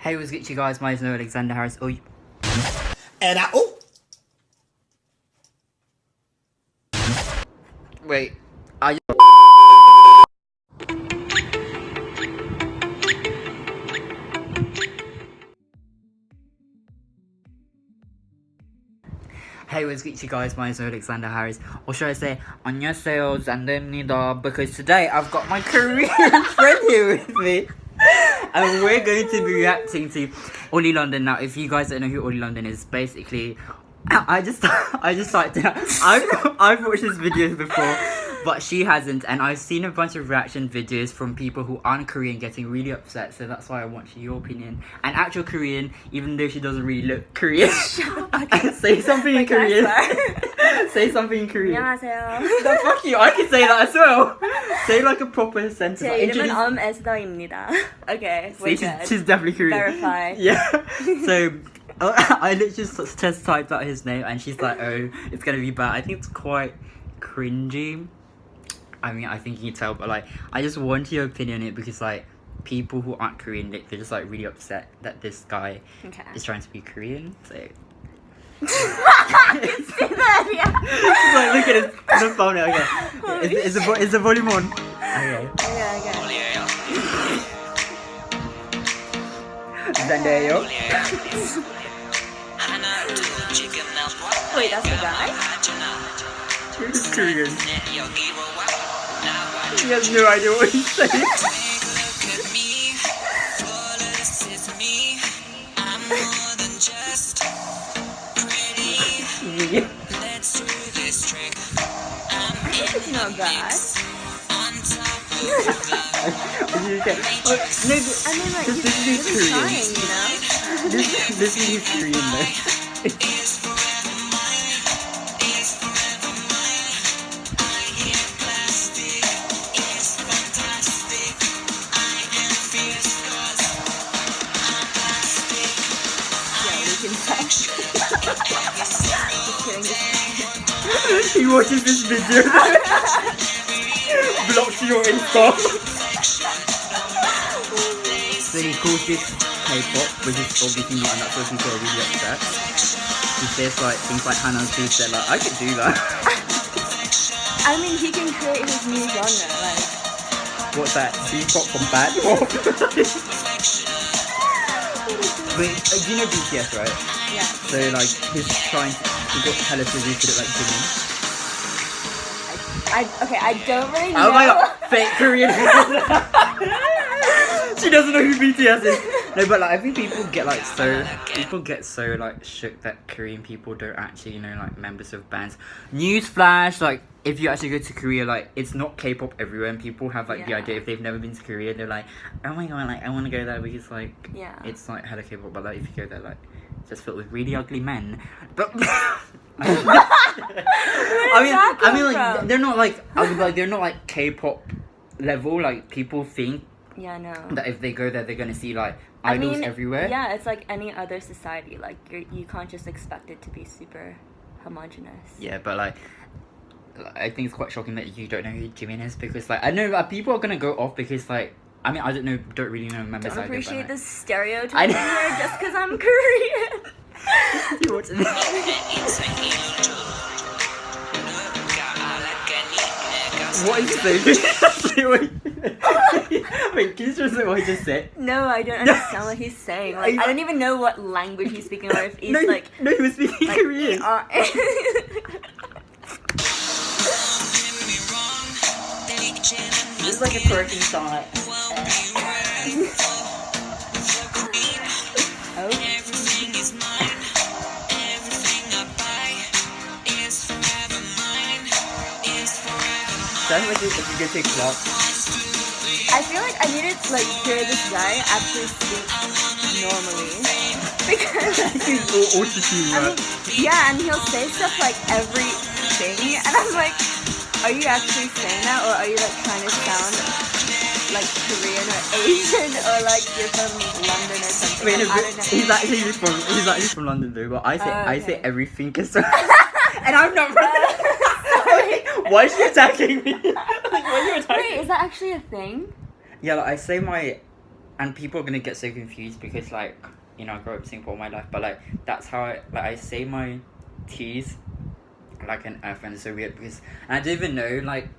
Hey, what's good, you guys? My name is Alexander Harris. And Wait, are you? Hey, what's good, you guys? My name is Alexander Harris. Or should I say, 안녕하세요, 잔데입니다. Because today I've got my Korean friend here with me. And we're going to be reacting to Oli London. Now, if you guys don't know who Oli London is, basically, I just typed it out. I've watched his videos before, but she hasn't, and I've seen a bunch of reaction videos from people who aren't Korean getting really upset, so that's why I want your opinion. And actual Korean, even though she doesn't really look Korean. Okay. Say something in Korean. Say something in Korean. 안녕하세요. No, fuck you, I can say that as well. Say like a proper sentence. 제 이름은 에스더입니다. Okay, See, she's definitely Korean. Verified. Yeah. So I literally just typed out his name and she's like, oh, it's gonna be bad. I think it's quite cringy. I mean, I think you can tell, but like, I just want your opinion on it because like, people who aren't Korean, they're just like really upset that this guy is trying to be Korean. So. It's like, look at it, the phone. Okay, is the volume on? Okay. Zandeyo. Wait, that's the guy? He's Korean. He has no idea what he's saying. Yeah. It's not bad. I mean, like, he's really trying, you know? This is Korean though. He watches this video. Blocks your Insta. So he calls this K-pop, which is obviously not, and that's why people are really upset. He says like things like Hannah's Boots, they're like, I could do that. I mean, he can create his new genre, like. What's that? B-pop from bad pop? But you know BTS, right? Yeah. So like, he got hella to do it like Jimin. I don't really know. Oh my god, fake Korean. She doesn't know who BTS is. No, but like I think people get so like shook that Korean people don't actually know like members of bands. Newsflash, like if you actually go to Korea, like it's not K-pop everywhere, and people have like the idea if they've never been to Korea, they're like, oh my god, like I want to go there because like it's like hella K-pop, but like if you go there, like it's just filled with really ugly men. But I mean, like they're not like they're not like K-pop level. Like people think that if they go there, they're gonna see like idols everywhere. Yeah, it's like any other society. Like you can't just expect it to be super homogenous. Yeah, but like I think it's quite shocking that you don't know who Jimin is because like I know people are gonna go off because like I mean I don't really know members. Don't appreciate the stereotype here just because I'm Korean. What is it? Wait, can you just say what he just said? No, I don't understand what he's saying. Like, I don't even know what language he's speaking, or if he's no, like. No, he was speaking like, Korean. This is like a twerking song. Sounds like it's a good TikTok. I feel like I need to like hear this guy actually speak normally because he's auto-tune, right? yeah, and he'll say stuff like everything, and I'm like, are you actually saying that, or are you like trying to sound like Korean or Asian, or like you're from London or something? Wait, I don't know. He's actually from London though, but I say everything is so and I'm not from Why is she attacking me? Like, why are you attacking me? Wait, is that actually a thing? Yeah, like, I say my and people are gonna get so confused because like, you know, I grew up in Singapore all my life, but like that's how I say my T's like an F, and it's so weird because, and I don't even know, like,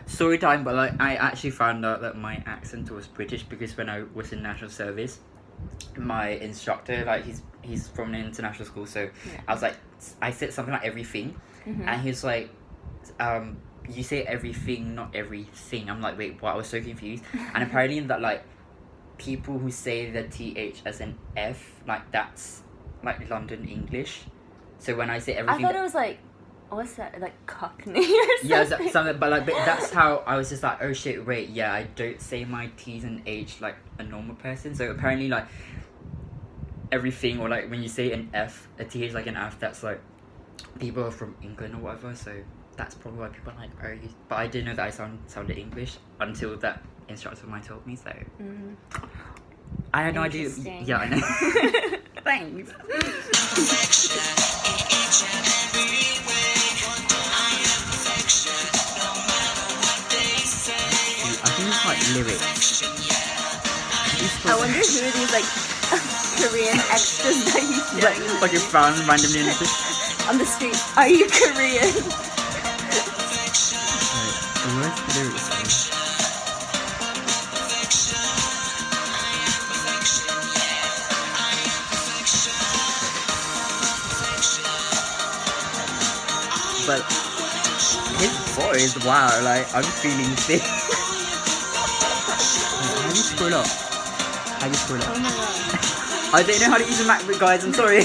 story time, but like I actually found out that my accent was British because when I was in national service, my instructor, like he's from an international school, so I was like, I said something like everything, and he was like, you say everything, not everything. I'm like, wait, what? I was so confused. And apparently that like people who say the TH as an F, like that's like London English. So when I say everything, I thought it was like, what's that, like Cockney or something? yeah, something, but like, but that's how I was just like, oh shit, wait, yeah, I don't say my T's and H like a normal person. So apparently like everything, or like when you say an F, a TH like an F, that's like people are from England or whatever. So that's probably why people are like, oh, but I didn't know that I sounded English until that instructor of mine told me. So I had no idea. Yeah, I know. Thanks. I think it's like lyrics. I wonder who are these like Korean extras that you see Like you found randomly in the on the street. Are you Korean? The worst lyrics. But his voice, wow, like I'm feeling sick. How do you scroll up? How do you scroll up? Oh my god. I don't know how to use a MacBook, guys, I'm sorry.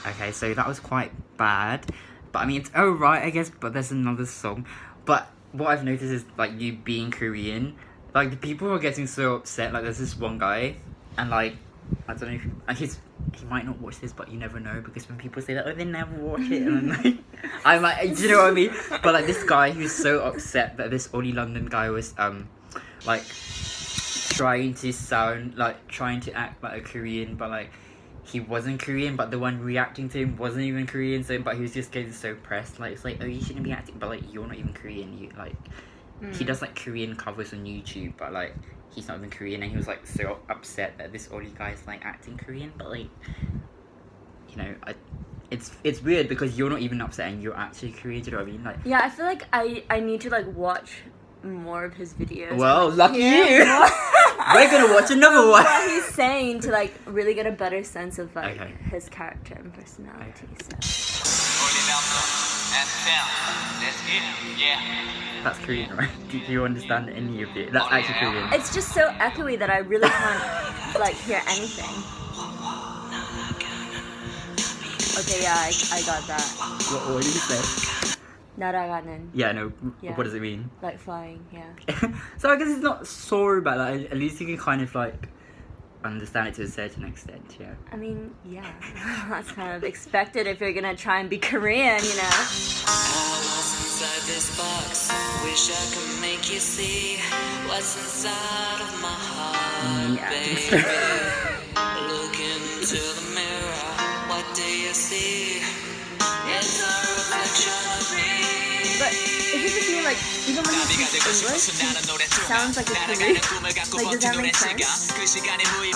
Yeah. Okay, so that was quite bad. But I mean, it's alright, I guess, but there's another song. But what I've noticed is, like, you being Korean, like, the people are getting so upset. Like, there's this one guy, and, like, I don't know if he might not watch this, but you never know, because when people say that, oh, they never watch it, and I'm like, do you know what I mean? But like this guy who's so upset that this Oli London guy was like trying to act like a Korean, but like he wasn't Korean, but the one reacting to him wasn't even Korean, so but he was just getting so pressed, like it's like, oh, you shouldn't be acting, but like you're not even Korean, you like he does like Korean covers on YouTube, but like he's not even Korean, and he was like so upset that this Oli guy is like acting Korean, but like, you know, it's weird because you're not even upset and you're actually Korean. Do you know what I mean? Like, Yeah, I feel like I need to like watch more of his videos. well, like, lucky you. We're gonna watch another one. What he's saying to like really get a better sense of like Okay. his character and personality. So. Oli London and Sam, let's get it, yeah. That's Korean, right? Do you understand any of it? That's actually Korean. It's just so echoey that I really can't like hear anything. Okay, yeah, I got that. What did you say? 날아가는, Yeah, no. Yeah. What does it mean? like flying, yeah. So I guess it's not so bad. Like, at least you can kind of like understand it to a certain extent. Yeah. I mean, yeah, that's kind of expected if you're gonna try and be Korean, you know. Inside this box, wish I could make you see what's inside of my heart, Yeah. baby. Look into the mirror, what do you see? It's a reflection of me. But is it just me, like, even when he speaks English, he sounds like a Korean? Like, does that make sense?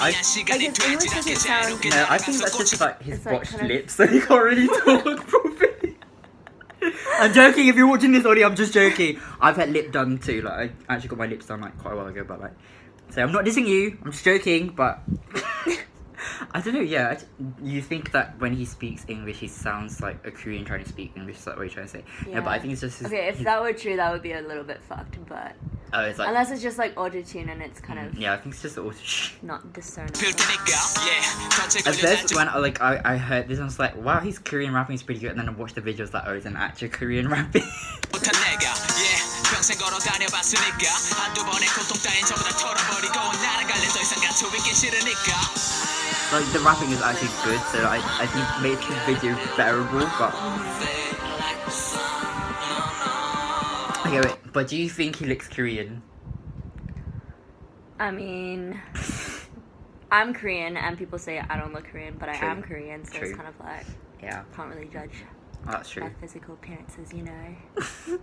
Like, his English doesn't sound... No, I think that's just like his It's like botched kind of- lips, so he can't really talk properly. I'm joking. If you're watching this audio, I'm just joking. I've had lip done too. Like I actually got my lips done like quite a while ago, but like, so I'm not dissing you. I'm just joking, but I don't know. Yeah, you think that when he speaks English, he sounds like a Korean trying to speak English. Is that what you're trying to say? No, but I think it's just his, Okay, if that were true, that would be a little bit fucked, but... Oh, it's like Unless it's just like auto-tune and it's kind of yeah. I think it's just auto. not discernible. At first, when I heard this, I was like, wow, his Korean rapping is pretty good. And then I watched the videos like, oh, it's an actual Korean rapping. Like the rapping is actually good, so I think it makes the video bearable. But okay, wait. But do you think he looks Korean? I mean, I'm Korean and people say I don't look Korean, but True. I am Korean, so True. it's kind of like, Yeah, can't really judge oh, that's true. my physical appearances, you know.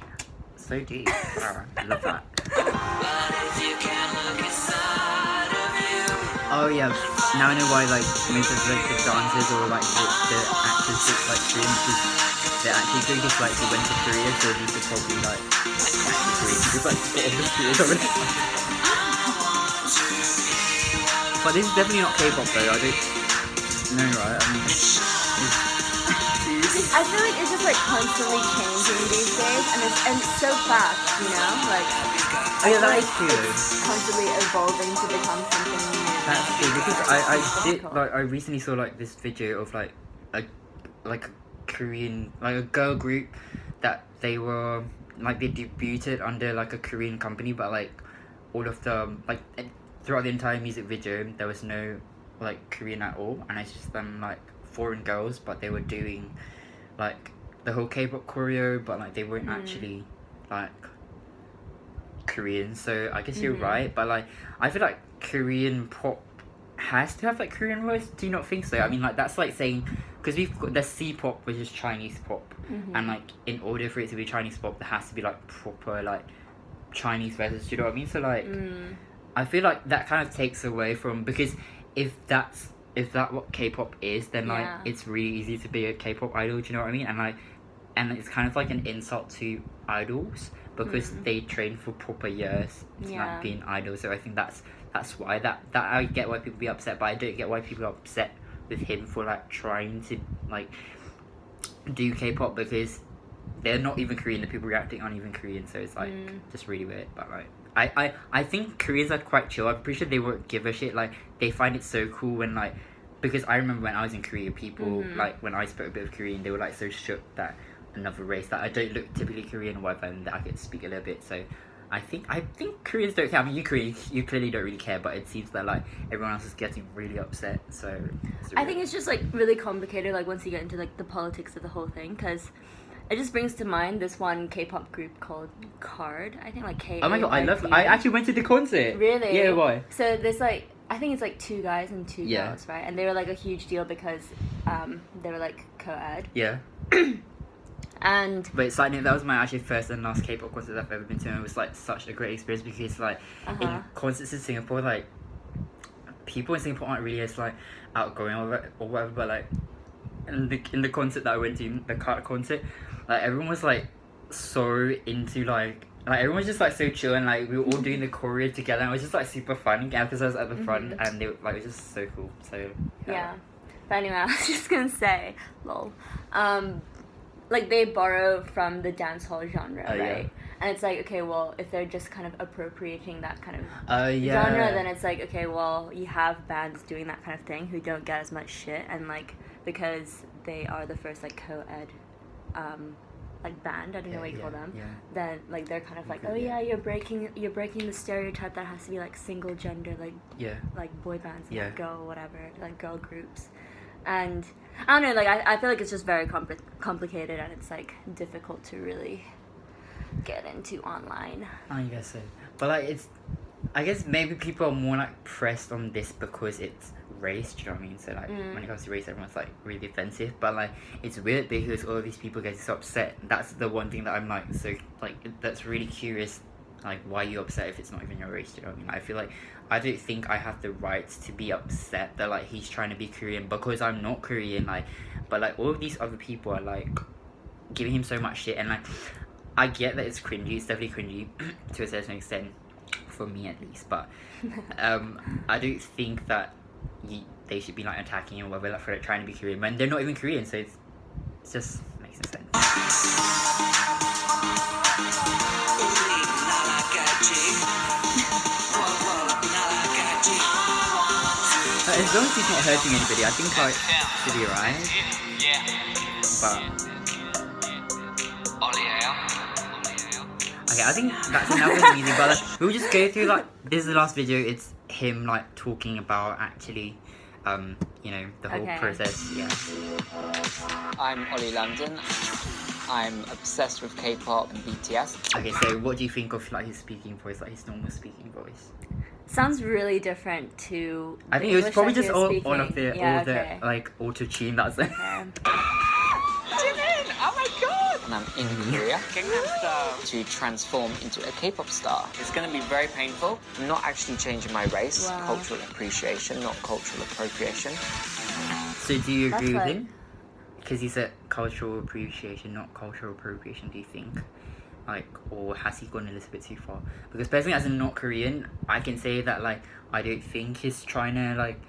so deep. Oh, I love that. But if you can look inside of you, Oh yeah, now I know why like most of like the dancers or like the actors look like Korean because they're actually Korean because like they went to Korea, so these are probably like actually Korean because like got all the Koreans over there. But this is definitely not K-pop though. I don't know, right? I mean, I feel like it's just like constantly changing these days, and it's so fast, you know, like. oh yeah, that like is true. it's constantly evolving to become something new. That's true because I did like I recently saw like this video of like a Korean like a girl group that they were like they debuted under like a Korean company, but like all of them like throughout the entire music video there was no like Korean at all, and it's just them like foreign girls, but they were doing like the whole K-pop choreo, but like they weren't actually like Korean. So I guess you're right, but like I feel like Korean pop has to have like Korean words. Do you not think so? I mean, like that's like saying because we've got the C-pop, which is Chinese pop, and like in order for it to be Chinese pop, there has to be like proper like Chinese versions. Do you know what I mean? So like, I feel like that kind of takes away from because if that what K-pop is, then like it's really easy to be a K-pop idol. Do you know what I mean? And like, and it's kind of like an insult to idols because they train for proper years to like be an idol. So I think that's why that I get why people be upset, but I don't get why people are upset with him for like trying to like do K-pop because they're not even Korean. The people reacting aren't even Korean, so it's like just really weird. But like I think Koreans are quite chill. I'm pretty sure they won't give a shit. Like they find it so cool when like because I remember when I was in Korea, people like when I spoke a bit of Korean, they were like so shook that another race that I don't look typically Korean or whatever, and that I could speak a little bit. So I think Koreans don't care. I mean, you clearly don't really care, but it seems that like everyone else is getting really upset. So I think it's just like really complicated. Like once you get into like the politics of the whole thing, because it just brings to mind this one K-pop group called Card. I think like K. Oh my god, I actually went to the concert. Really? Yeah, why? So there's like I think it's like 2 guys and 2 girls, right? And they were like a huge deal because they were like co-ed. Yeah. And But side note, that was my actually first and last K-pop concert I've ever been to, and it was like such a great experience because like in concerts in Singapore, like people in Singapore aren't really as like outgoing or whatever, but like in the concert that I went to, the Card concert, like everyone was like so into like everyone was just like so chill, and like we were all doing the choreo together, and it was just like super fun because I was at the front, and they like it was just so cool. So yeah. But anyway, I was just gonna say, lol. Like they borrow from the dancehall genre, right? Yeah. And it's like, okay, well, if they're just kind of appropriating that kind of yeah. genre, then it's like, okay, well, you have bands doing that kind of thing who don't get as much shit, and like because they are the first like co-ed like band, I don't know what you call them. Yeah. Then like they're kind of like, oh yeah, you're breaking the stereotype that has to be like single gender, like boy bands, and like girl whatever, like girl groups. And I don't know, like I feel like it's just very complicated, and it's like difficult to really get into online. I guess so, but like I guess maybe people are more like pressed on this because it's race. Do you know what I mean? So like when it comes to race, everyone's like really offensive. But like it's weird because all of these people get so upset. That's the one thing that I'm like so like that's really curious. Like why are you upset if it's not even your race? Do you know what I mean? I feel like I don't think I have the right to be upset that like he's trying to be Korean because I'm not Korean. Like, but like all of these other people are like giving him so much shit, and like I get that it's cringy. It's definitely cringy to a certain extent for me at least. But I don't think that they should be like attacking him or whatever like, for like, trying to be Korean when they're not even Korean. So it just makes no sense. As long as he's not hurting anybody, I think like should be alright. But okay, I think that's enough music. But like, we'll just go through like this is the last video. It's him like talking about actually, you know, the whole process. Yeah. I'm Oli London. I'm obsessed with K-pop and BTS. Okay, so what do you think of like his speaking voice, like his normal speaking voice? Sounds really different to. I think it was probably just all of the like auto tune that's there. Jimin! Oh my god! and I'm in Korea to transform into a K-pop star. It's going to be very painful. I'm not actually changing my race. Wow. Cultural appreciation, not cultural appropriation. So do you agree with like- him? Because he said cultural appreciation, not cultural appropriation, do you think? Like, or has he gone a little bit too far? Because personally, as a not Korean, I can say that, like, I don't think he's trying to, like,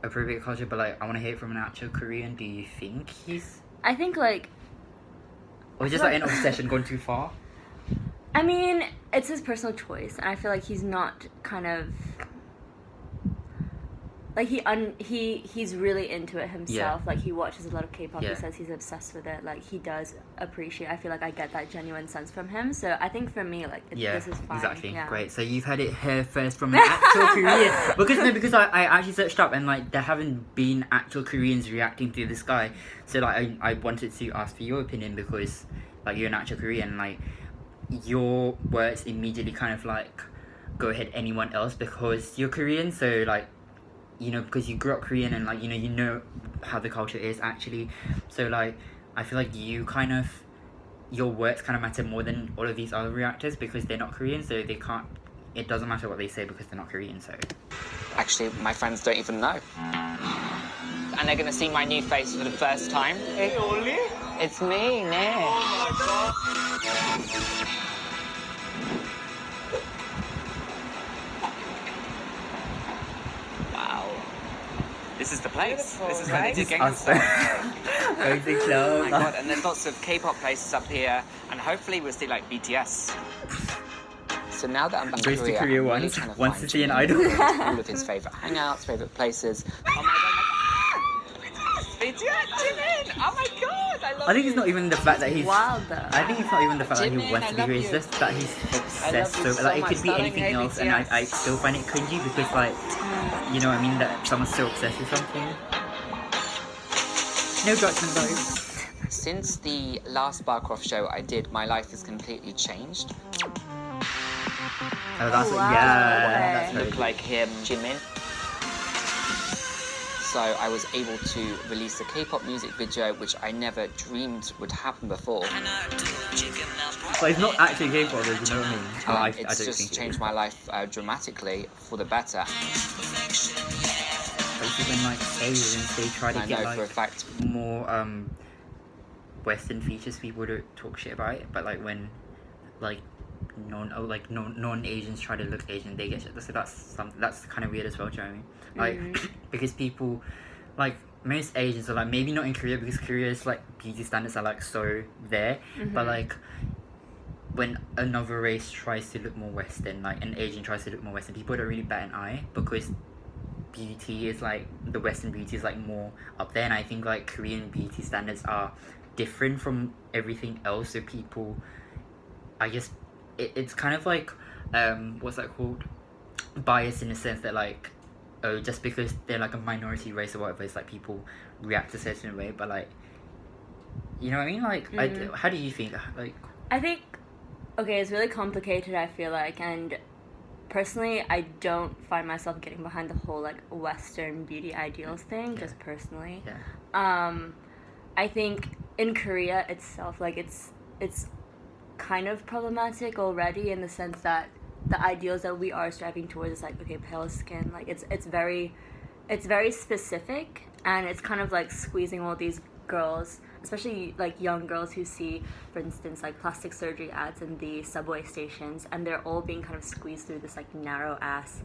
appropriate culture, but, like, I want to hear it from an actual Korean. Do you think he's... I think, like, Or just, like, an obsession gone too far? I mean, it's his personal choice, and I feel like he's not kind of... Like, he's really into it himself. Yeah. Like, he watches a lot of K-pop. Yeah. He says he's obsessed with it. Like, he does appreciate... I feel like I get that genuine sense from him. So, I think for me, like, this is fine. Exactly. Yeah. Great. So you've heard it here first from an actual Korean. Because I actually searched up and, like, there haven't been actual Koreans reacting to this guy. So, like, I wanted to ask for your opinion because, like, you're an actual Korean. Like, your words immediately kind of, like, go ahead anyone else because you're Korean. So, like, you know, because you grew up Korean and, like, you know how the culture is actually. So, like, I feel like you kind of... your words kind of matter more than all of these other reactors because they're not Korean, so they can't... It doesn't matter what they say because they're not Korean, so... Actually, my friends don't even know. And they're going to see my new face for the first time. Hey, Oli? It's me, Nick. Wow. This is the place. This is where they do Gangnam Style. Going to Oh club. my god, and there's lots of K-pop places up here, and hopefully we'll see like BTS. So now that I'm in Goes to Korea, Korea I'm really once, trying to wants find to see an Jimin, idol. all of his favourite hangouts, favourite places. Oh my god, BTS, Jimin! Oh my god, I love I think it's you. not even the fact that he's... Wild, though. I think it's not even the fact that Jimin, he wants I to be love here, it's you. just that he's obsessed. you So, so like, it much, could be darling. anything Hey, else, and I BTS. still find it cringy because, like, you know what I mean? That someone's so obsessed with something. No judgment, though. Since the last Barcroft show I did, my life has completely changed. Oh, that's... Oh, wow. Yeah, that's Okay. very Look like him, Jimin. So I was able to release a K-pop music video, which I never dreamed would happen before. But it's not actually K-pop, you know what I mean? I It's don't just think changed my life dramatically for the better. Especially when, like, Asians, they try to I get, know for a like, fact. more, Western features, people don't talk shit about it, but, like, when, like, non-Asians try to look Asian, they get shit. So that's kind of weird as well, do you know what I mean? Like, because people, like, most Asians are, like, maybe not in Korea, because Korea's, like, beauty standards are, like, so there, but, like, when another race tries to look more Western, like, an Asian tries to look more Western, people don't really bat an eye, because beauty is, like, the Western beauty is, like, more up there, and I think, like, Korean beauty standards are different from everything else, so people, I guess, it's kind of like, what's that called? Bias in the sense that, like, oh, just because they're, like, a minority race or whatever, it's like people react a certain way, but, like, you know what I mean? Like, how do you think? Like, I think, okay, it's really complicated, I feel like, and personally, I don't find myself getting behind the whole, like, Western beauty ideals thing, just personally. yeah. I think in Korea itself, like, it's kind of problematic already in the sense that the ideals that we are striving towards is, like, okay, pale skin, like, it's very specific, and it's kind of, like, squeezing all these girls, especially, like, young girls who see, for instance, like, plastic surgery ads in the subway stations, and they're all being kind of squeezed through this, like, narrow ass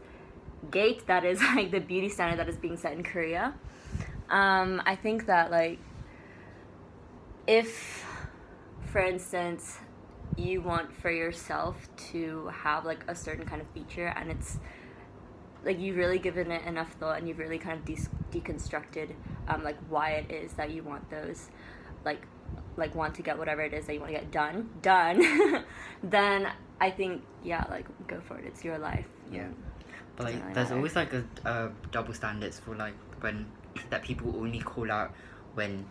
gate that is, like, the beauty standard that is being set in Korea. I think that, like, if, for instance, you want for yourself to have, like, a certain kind of feature, and it's, like, you've really given it enough thought, and you've really kind of deconstructed, like, why it is that you want those, like want to get whatever it is that you want to get done, then I think, yeah, like, go for it. It's your life. Yeah. But, like, Doesn't really there's matter. always, like, a double standards for, like, when that people only call out when,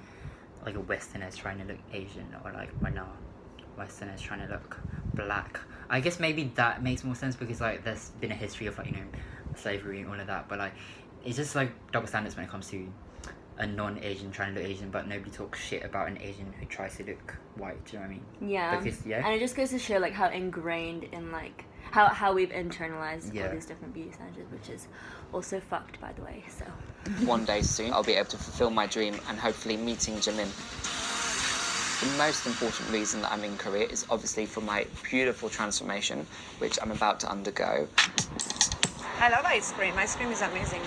like, a Westerner is trying to look Asian, or, like, when a Westerner is trying to look black. I guess maybe that makes more sense because, like, there's been a history of, like, you know, slavery and all of that, but, like, it's just, like, double standards when it comes to a non-Asian trying to look Asian, but nobody talks shit about an Asian who tries to look white. Do you know what I mean? Yeah. Because And it just goes to show like how ingrained in like how we've internalized all these different beauty standards, which is also fucked, by the way. So One day soon, I'll be able to fulfill my dream and hopefully meeting Jimin. The most important reason that I'm in Korea is obviously for my beautiful transformation, which I'm about to undergo. I love ice cream. Ice cream is amazing.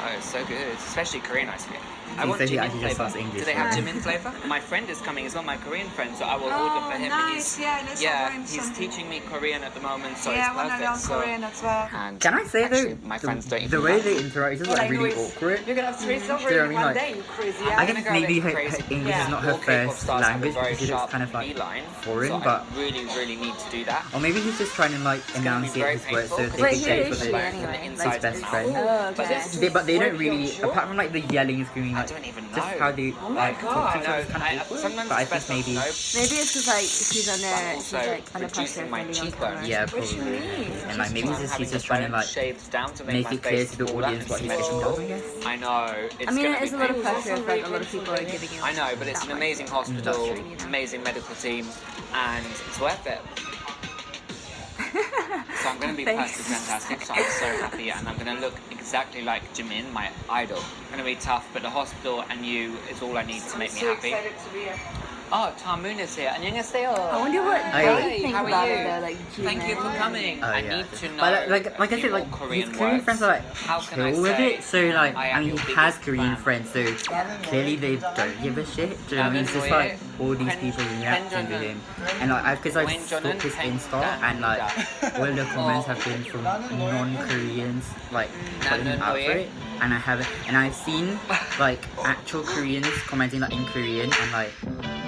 Oh, it's so good, especially Korean ice cream. I He want said he Jimin actually just flavor. sounds English, Do they have right? Jimin flavor? My friend is coming as well, my Korean friend, so I will Oh, order for him. nice. Yeah, let's order him he's something. teaching me Korean at the moment, so Yeah, I it's want to perfect. learn So- Korean as well. And Can I say actually, though, my friends don't even the way know. they interact is just like really awkward. You're gonna have to raise over Do you know what I mean? one Like, day, you crazy I ass. guess gonna go a maybe bit her crazy. English is not her All K-pop first stars have a language very because she looks sharp kind of like V-line, foreign, so but I really need to do that. or maybe he's just trying to like It's gonna be enunciate very his words so painful, they Wait, can who say is for she the anyway? His Like, his best mouth. friend. Oh, But okay. this- But they don't really, apart from like the yelling and screaming, like don't even just know. how they like talk to each other is kind of awkward. sometimes But I it's think best not to maybe know. Maybe it's because like she's under also under pressure reducing my for being on cheekbones. camera. yeah, What do you probably. mean? And like maybe I'm he's having just the trying to bone like shaved down to make my it clear face to the smaller audience and what he's getting symmetrical. done, I guess. I know. It's I mean, gonna it is be a lot of painful. pressure if like a lot of people are giving you. I know, but it's that an much. amazing hospital, That's true, you know. amazing medical team, and it's worth it. So I'm going to be Thanks. perfectly fantastic, so I'm so happy, and I'm going to look exactly like Jimin, my idol. I'm going to be tough, but the hospital and you is all I need to make me so happy. excited to be here. Oh, Tamoon is here. 안녕하세요. I wonder what yeah. they think How are about you? it though. Like, Thank you for coming. Oh, I yeah. need to know. But like I a said, few like more his Korean Korean words. friends are like How can I chill with say it. So like I am I mean your he has biggest Korean fan? friends, so clearly they don't give a shit. Do you know what I mean? It's just like all these people reacting to him, and like because I've stalked his Insta, and like all the comments have been from non-Koreans like calling him out for it, and I've seen like actual Koreans commenting like in Korean, and like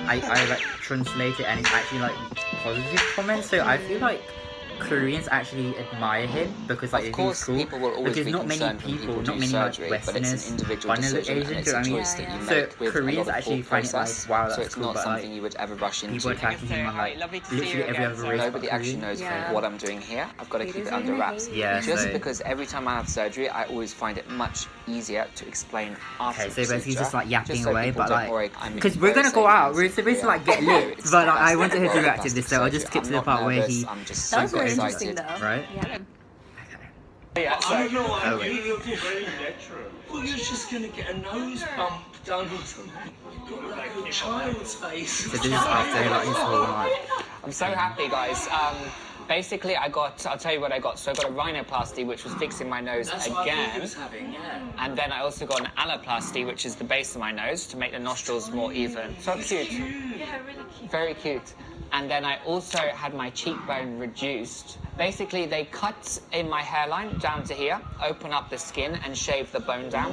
I like translate it, and it's actually like positive comments. So I feel like Koreans actually admire him because like Of it's course, cool. people will always because be not many concerned when people, people not do many like surgery, but it's an Westerners individual want to look decision Asian. and Do you know it's a what I mean? choice that you So make with Koreans a lot of actually thought find it like, process, wow, so that's it's cool, not but like something you would ever rush into. people attacking him on like Lovely to see literally you every again, other sir. race. Nobody but actually Korean. knows Yeah. what I'm doing here. I've got to keep Haters it are under gonna wraps. hate. Yeah, Just so- because every time I have surgery, I always find it much easier to explain after Okay, the so basically procedure, just like yapping just so away, people but don't like worry, I'm because we're very gonna go safe out, in we're supposed to like get Korea. lit, It's but like, I fantastic. wanted her to Well, react to this, so I'll fantastic just skip to surgery. the part I'm where not he. nervous, I'm just That was super really excited. interesting though. Right? Yeah. Yeah, so- I don't know why Oh, wait. you look very natural. Well, you're just gonna get a nose bump done or something. You've got like a child's face. So this is after like his whole like. I'm so happy, guys. Basically, I'll tell you what I got. So I got a rhinoplasty, which was fixing my nose That's what I thought he again. was having, yeah. And then I also got an alloplasty, which is the base of my nose to make the nostrils more even. So cute. Yeah, really cute. Very cute. And then I also had my cheekbone reduced. Basically, they cut in my hairline down to here, open up the skin, and shave the bone down.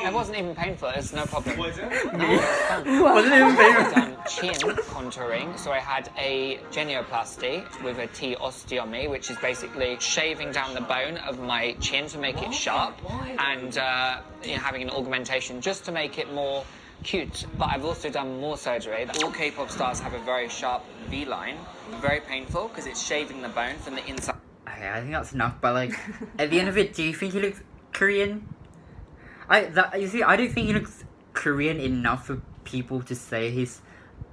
It wasn't even painful. It's no problem. Was it? No, it was fun. Wasn't even I've favorite. done chin contouring, so I had a genioplasty with a T osteomy, which is basically shaving down the bone of my chin to make it sharp, and having an augmentation just to make it more cute. But I've also done more surgery. All K-pop stars have a very sharp V-line, very painful because it's shaving the bone from the inside. Okay, I think that's enough. But like, at the end of it, do you think he looks Korean? You see, I don't think he looks Korean enough for people to say he's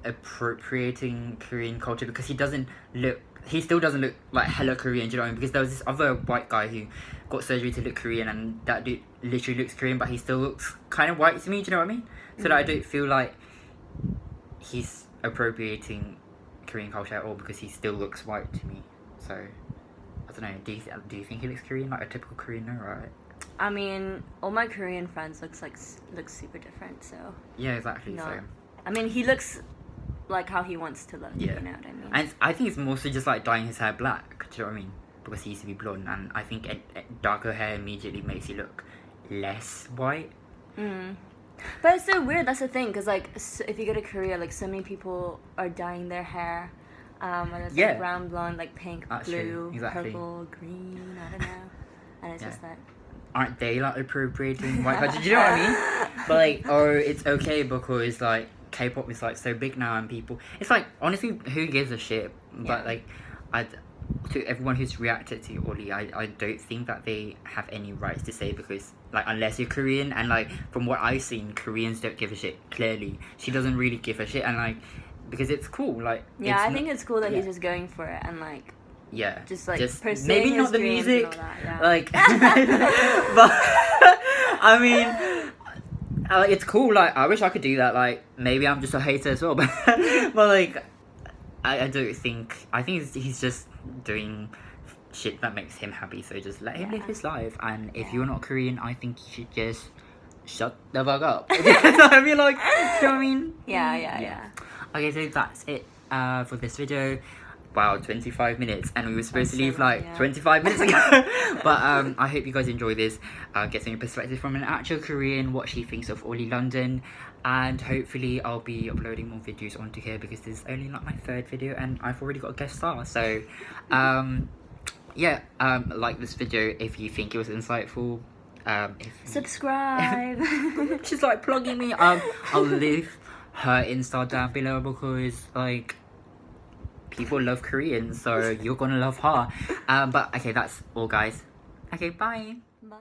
appropriating Korean culture because he doesn't look. He still doesn't look like hella Korean. Do you know what I mean? Because there was this other white guy who got surgery to look Korean, and that dude literally looks Korean, but he still looks kind of white to me. Do you know what I mean? So that I don't feel like he's appropriating Korean culture at all because he still looks white to me. So I don't know. Do you think he looks Korean, like a typical Korean? No, right? I mean, all my Korean friends looks super different. So Yeah, exactly. no. So I mean, he looks like how he wants to look. yeah, You know what I mean? and I think it's mostly just like dyeing his hair black. Do you know what I mean? Because he used to be blonde, and I think darker hair immediately makes you look less white. But it's so weird. That's the thing, because like if you go to Korea, like so many people are dyeing their hair, whether it's Yeah. like brown, blonde, like pink, That's blue, true, exactly. purple, green. I don't know. And it's Yeah. just like Aren't they like appropriating white culture? Do you know what I mean? But like, or it's okay because like K-pop is like so big now, and people. It's like honestly, who gives a shit? But Yeah. like, to everyone who's reacted to Oli, I don't think that they have any rights to say, because like unless you're Korean, and like from what I've seen, Koreans don't give a shit. Clearly, she doesn't really give a shit, and like because it's cool. Like Yeah, I think it's cool that yeah. he's just going for it and like yeah, just like just pursuing maybe his not the dreams music, and all that, yeah. like, but I mean. It's cool. Like I wish I could do that. Like maybe I'm just a hater as well, but like I don't think. I think he's just doing shit that makes him happy. So just let him live his life. And if you're not Korean, I think you should just shut the fuck up. You know what I mean? Like, you know what I mean? Yeah. Okay, so that's it for this video. Wow, 25 minutes, and we were supposed to leave like 25 minutes ago. But I hope you guys enjoy this, get some perspective from an actual Korean, what she thinks of Oli London, and hopefully I'll be uploading more videos onto here, because this is only like my 3rd video and I've already got a guest star. So yeah, like this video if you think it was insightful. Subscribe. She's like plugging me. I'll leave her Insta down below, because like people love Korean, so you're gonna love her. But okay, that's all guys. Okay, bye. Bye.